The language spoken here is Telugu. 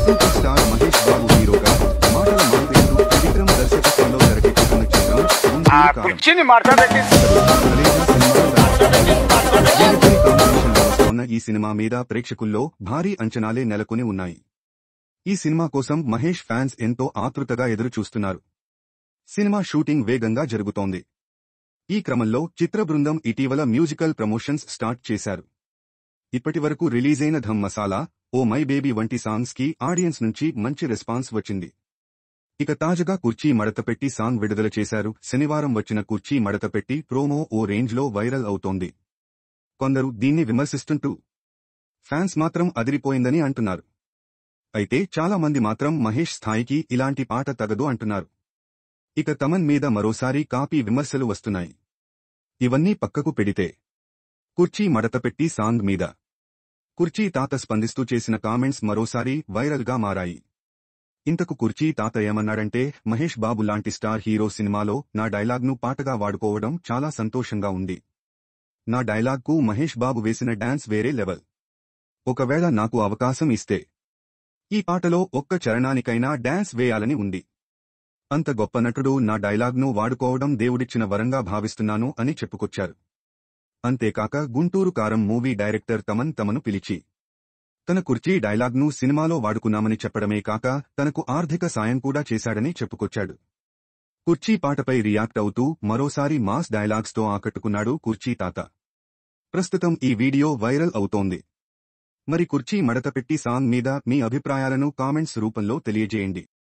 సూపర్ స్టార్ మహేష్ బాబు హీరోగా మాటల మాంత్రికుడు విక్రమ్ దర్శకత్వంలో తెరకెక్కుతున్న చిత్రం ఈ సినిమా మీద ప్రేక్షకుల్లో భారీ అంచనాలే నెలకొని ఉన్నాయి. ఈ సినిమా కోసం మహేష్ ఫ్యాన్స్ ఎంతో ఆతృతగా ఎదురు చూస్తున్నారు. సినిమా షూటింగ్ వేగంగా జరుగుతోంది. ఈ క్రమంలో చిత్ర బృందం ఇటీవల మ్యూజికల్ ప్రమోషన్స్ స్టార్ట్ చేశారు. ఇప్పటివరకు రిలీజైన Dum Masala, oh my baby వంటి సాంగ్స్ కి ఆడియన్స్ నుంచి మంచి రెస్పాన్స్ వచ్చింది. ఇక తాజాగా కుర్చీ మడతపెట్టి సాంగ్ విడుదల చేశారు. శనివారం వచ్చిన కుర్చీ మడతపెట్టి ప్రోమో ఓ రేంజ్లో వైరల్ అవుతోంది. కొందరు దీన్ని విమర్శిస్తుంటూ ఫ్యాన్స్ మాత్రం అదిరిపోయిందని అంటున్నారు. అయితే చాలా మంది మాత్రం మహేష్ స్థాయికి ఇలాంటి పాట తగదు అంటున్నారు. ఇక తమన్ మీద మరోసారి కాపీ విమర్శలు వస్తున్నాయి. ఇవన్నీ పక్కకు పెడితే కుర్చీ మడతపెట్టి సాంగ్ మీద కుర్చీ తాత స్పందిస్తూ చేసిన కామెంట్స్ మరోసారి వైరల్ గా మారాయి. ఇంతకు కుర్చీ తాత ఏమన్నాడంటే, మహేష్ బాబు లాంటి స్టార్ హీరో సినిమాలో నా డైలాగ్ను పాటగా వాడుకోవడం చాలా సంతోషంగా ఉంది. నా డైలాగ్కు మహేష్ బాబు వేసిన డాన్స్ వేరే లెవెల్. ఒకవేళ నాకు అవకాశం ఇస్తే ఈ పాటలో ఒక్క చరణానికైనా డాన్స్ వేయాలని ఉంది. అంత గొప్ప నటుడు నా డైలాగ్ను వాడుకోవడం దేవుడిచ్చిన వరంగా భావిస్తున్నాను అని చెప్పుకొచ్చారు. అంతేకాక గుంటూరు కారం మూవీ డైరెక్టర్ తమను పిలిచి తన కుర్చీ డైలాగ్ను సినిమాలో వాడుకున్నామని చెప్పడమే కాక తనకు ఆర్థిక సాయం కూడా చేశాడని చెప్పుకొచ్చాడు. కుర్చీ పాటపై రియాక్ట్ అవుతూ మరోసారి మాస్ డైలాగ్స్తో ఆకట్టుకున్నాడు కుర్చీ తాత. ప్రస్తుతం ఈ వీడియో వైరల్ అవుతోంది. మరి కుర్చీ మడతపెట్టి సాంగ్ మీద మీ అభిప్రాయాలను కామెంట్స్ రూపంలో తెలియజేయండి.